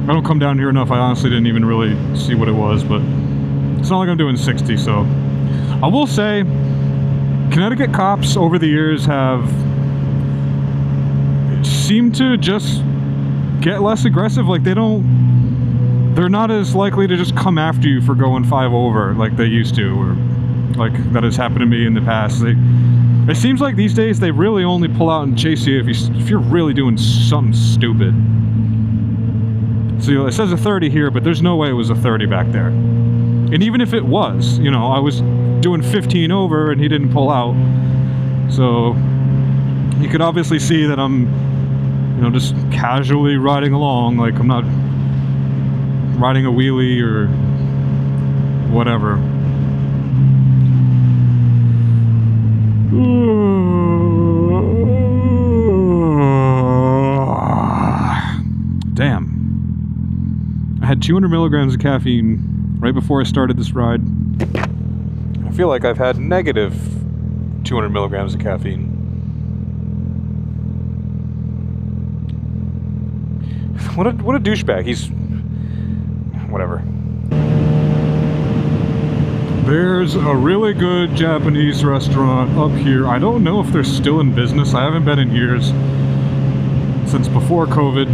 don't come down here enough. I honestly didn't even really see what it was, but it's not like I'm doing 60, so. I will say, Connecticut cops over the years have seemed to just get less aggressive. Like, they're not as likely to just come after you for going 5 over like they used to, or like that has happened to me in the past. It seems like these days they really only pull out and chase you if you're really doing something stupid. So it says a 30 here, but there's no way it was a 30 back there. And even if it was, you know, I was doing 15 over and he didn't pull out. So you could obviously see that I'm, you know, just casually riding along, like I'm not riding a wheelie or whatever. Damn. I had 200 milligrams of caffeine right before I started this ride. I feel like I've had negative 200 milligrams of caffeine. What a douchebag. He's... whatever. There's a really good Japanese restaurant up here. I don't know if they're still in business. I haven't been in years. Since before COVID.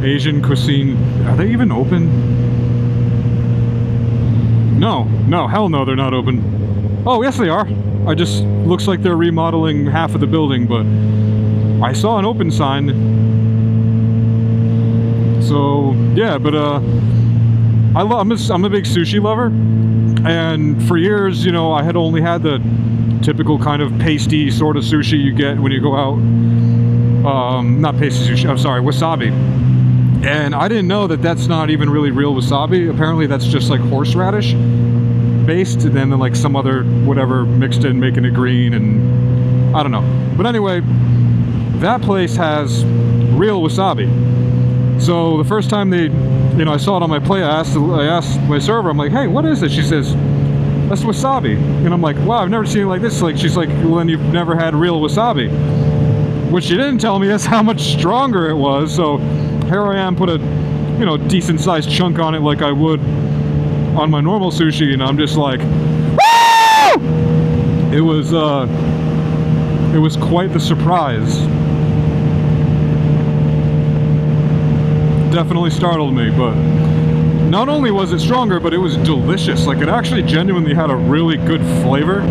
Asian cuisine. Are they even open? No, hell no, they're not open. Oh, yes they are. I just, looks like they're remodeling half of the building, but I saw an open sign. So, yeah, but I'm a big sushi lover, and for years, you know, I had only had the typical kind of pasty sort of sushi you get when you go out. Not pasty sushi, I'm sorry, wasabi. And I didn't know that that's not even really real wasabi. Apparently that's just like horseradish based, and then like some other whatever mixed in, making it green, and I don't know. But anyway, that place has real wasabi. So the first time they, you know, I saw it on my plate, I asked my server, I'm like, hey, what is it? She says, that's wasabi. And I'm like, wow, I've never seen it like this. Like, she's like, well, then you've never had real wasabi. What she didn't tell me is how much stronger it was. So here I am, put a, you know, decent sized chunk on it like I would on my normal sushi, and I'm just like, woo! It was quite the surprise. Definitely startled me, but not only was it stronger, but it was delicious. Like, it actually genuinely had a really good flavor.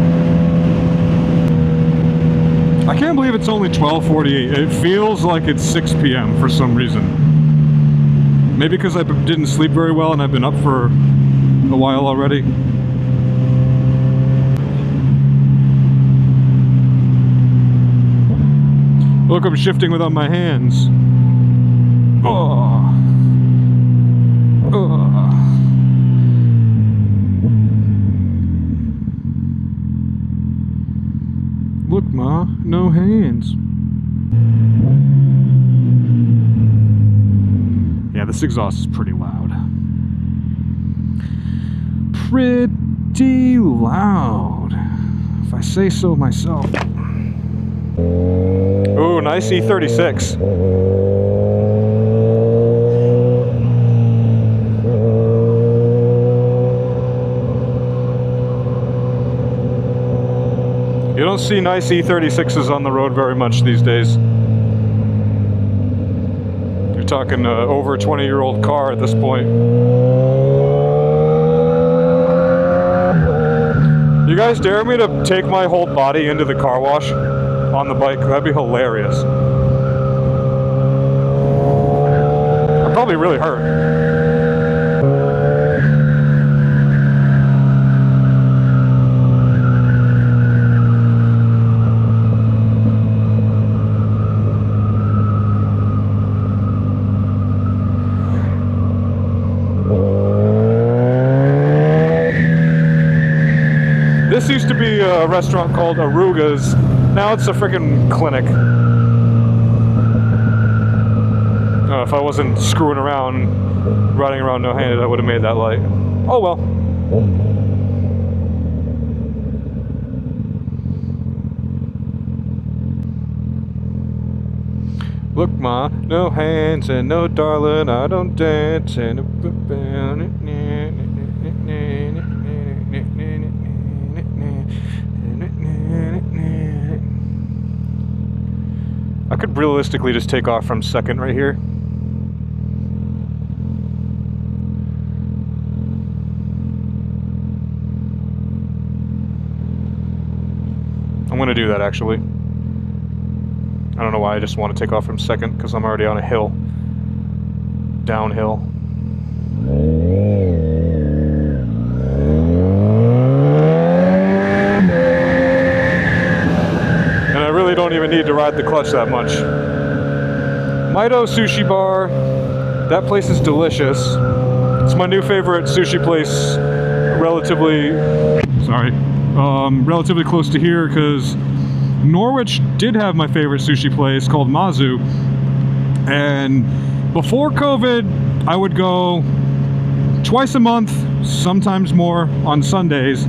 I can't believe it's only 12:48. It feels like it's 6 p.m. for some reason. Maybe because I didn't sleep very well and I've been up for a while already. Look, I'm shifting without my hands. Oh. Look, Ma, no hands. Yeah, this exhaust is pretty loud. Pretty loud, if I say so myself. Ooh, nice E36. You don't see nice E36s on the road very much these days. You're talking over a 20-year-old car at this point. You guys dare me to take my whole body into the car wash on the bike? That'd be hilarious. I'd probably really hurt. This used to be a restaurant called Aruga's. Now it's a freaking clinic. If I wasn't screwing around, riding around no-handed, I would have made that light. Oh well. Look, Ma, no hands and no darling, I don't dance and I could realistically just take off from second right here. I'm gonna do that actually. I don't know why, I just want to take off from second because I'm already on a hill. Downhill. And I really don't even need to ride the clutch that much. Mito Sushi Bar. That place is delicious. It's my new favorite sushi place, relatively close to here, because Norwich did have my favorite sushi place called Mazu, and before COVID I would go twice a month, sometimes more, on Sundays,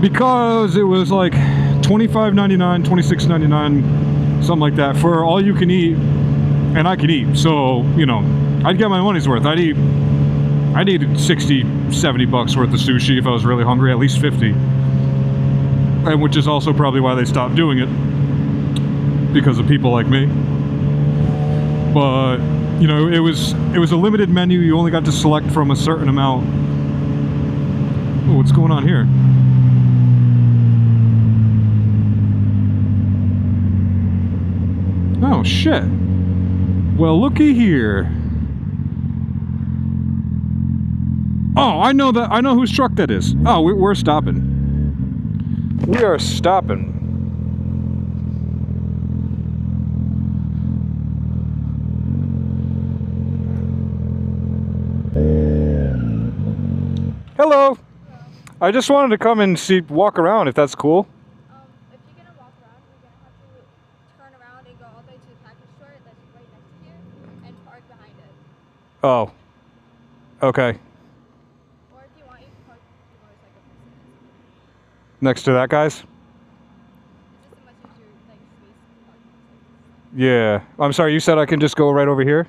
because it was like $25.99, $26.99, something like that, for all you can eat, and I could eat, so, you know, I'd get my money's worth. I'd eat 60, 70 bucks worth of sushi if I was really hungry, at least 50. And which is also probably why they stopped doing it, because of people like me. But, you know, it was a limited menu. You only got to select from a certain amount. Oh, what's going on here? Oh, shit. Well, looky here. Oh, I know whose truck that is. Oh, we're stopping. We are stopping. Hello. I just wanted to come and walk around, if that's cool. If you're gonna walk around, you're gonna have to turn around and go all the way to the package store that's right next to you and park behind it. Oh. Okay. Or if you want, you can park your motorcycle Next to that guy's? just as much as your like space to park motorcycles. Yeah. I'm sorry, you said I can just go right over here?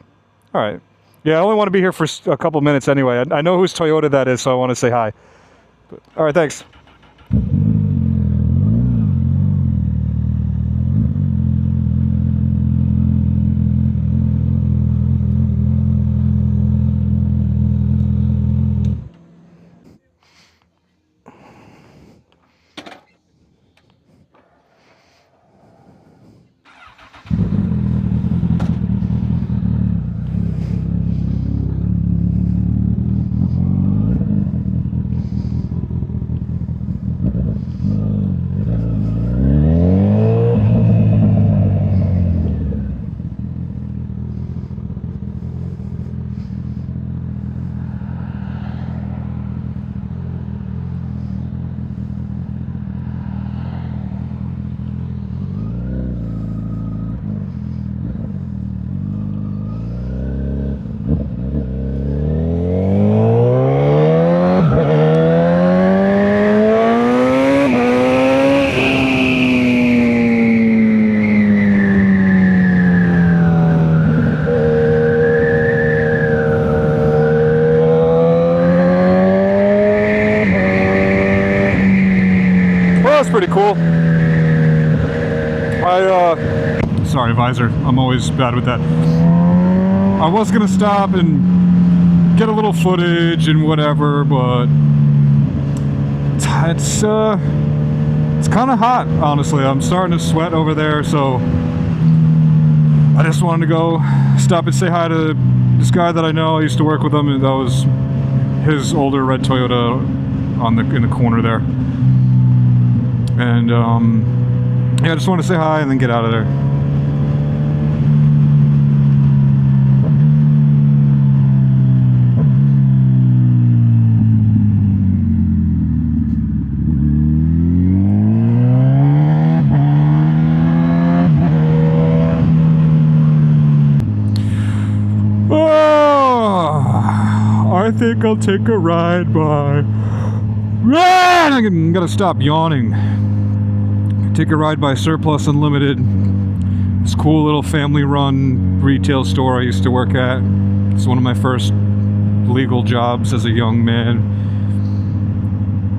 All right. Yeah, I only want to be here for a couple minutes anyway. I know whose Toyota that is, so I want to say hi. But, all right, thanks. that's pretty cool. Sorry, visor. I'm always bad with that. I was gonna stop and get a little footage and whatever, but it's kind of hot, honestly. I'm starting to sweat over there, so I just wanted to go stop and say hi to this guy that I know. I used to work with him, and that was his older red Toyota in the corner there. And yeah, I just want to say hi and then get out of there. I think I'll take a ride by. I gotta stop yawning. Take a ride by Surplus Unlimited. This cool little family-run retail store I used to work at. It's one of my first legal jobs as a young man.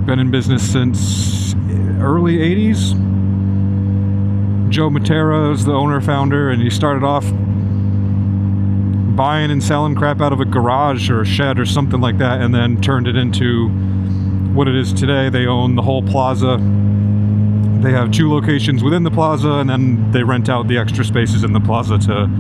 Been in business since early 80s. Joe Matera is the owner founder, and he started off buying and selling crap out of a garage or a shed or something like that, and then turned it into what it is today. They own the whole plaza. They have 2 locations within the plaza, and then they rent out the extra spaces in the plaza to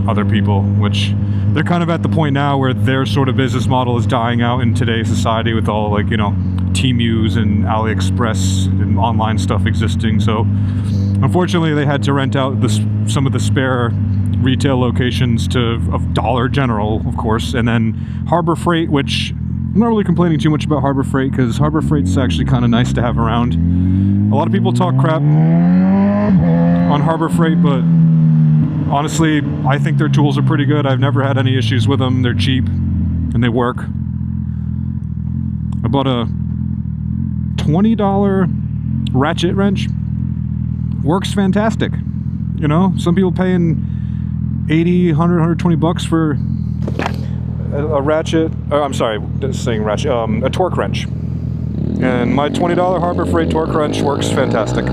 other people, which they're kind of at the point now where their sort of business model is dying out in today's society with all, like, you know, Temus and AliExpress and online stuff existing. So unfortunately they had to rent out some of the spare retail locations of Dollar General, of course, and then Harbor Freight, which I'm not really complaining too much about Harbor Freight, because Harbor Freight's actually kind of nice to have around. A lot of people talk crap on Harbor Freight, but honestly, I think their tools are pretty good. I've never had any issues with them. They're cheap and they work. I bought a $20 ratchet wrench. Works fantastic. You know, some people paying 80, 100, 120 bucks for a ratchet, I'm sorry, saying ratchet, a torque wrench. And my $20 Harbor Freight torque wrench works fantastic.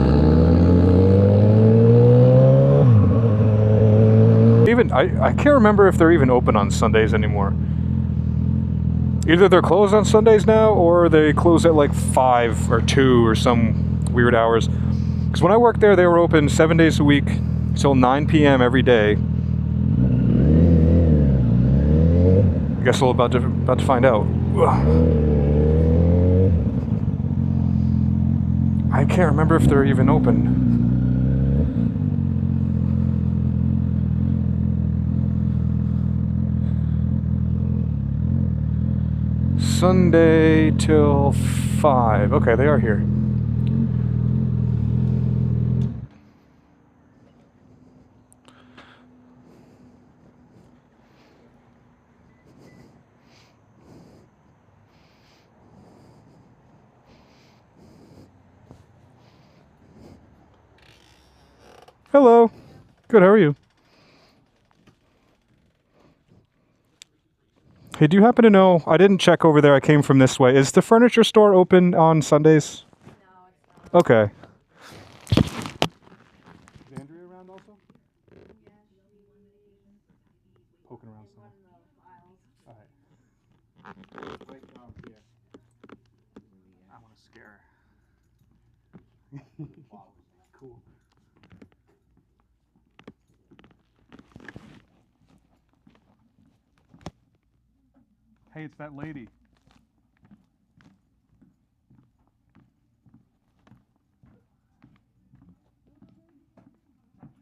I can't remember if they're even open on Sundays anymore. Either they're closed on Sundays now, or they close at like 5 or 2 or some weird hours. Because when I worked there, they were open 7 days a week till 9 p.m. every day. I guess we're about to find out. I can't remember if they're even open. Sunday till 5. Okay, they are here. Hello. Good, how are you? Hey, do you happen to know, I didn't check over there, I came from this way. Is the furniture store open on Sundays? No, it's not. Okay. Is Andrea around also? Poking around somewhere. Alright. I want to scare her. Cool. Hey, it's that lady.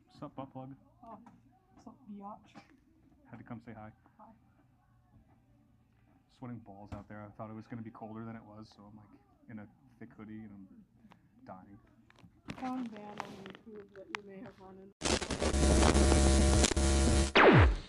What's up, butt plug? Oh, what's up, biatch? Had to come say hi. Hi. Sweating balls out there. I thought it was going to be colder than it was, so I'm like in a thick hoodie and I'm dying. Found ban on YouTube that you may have run into.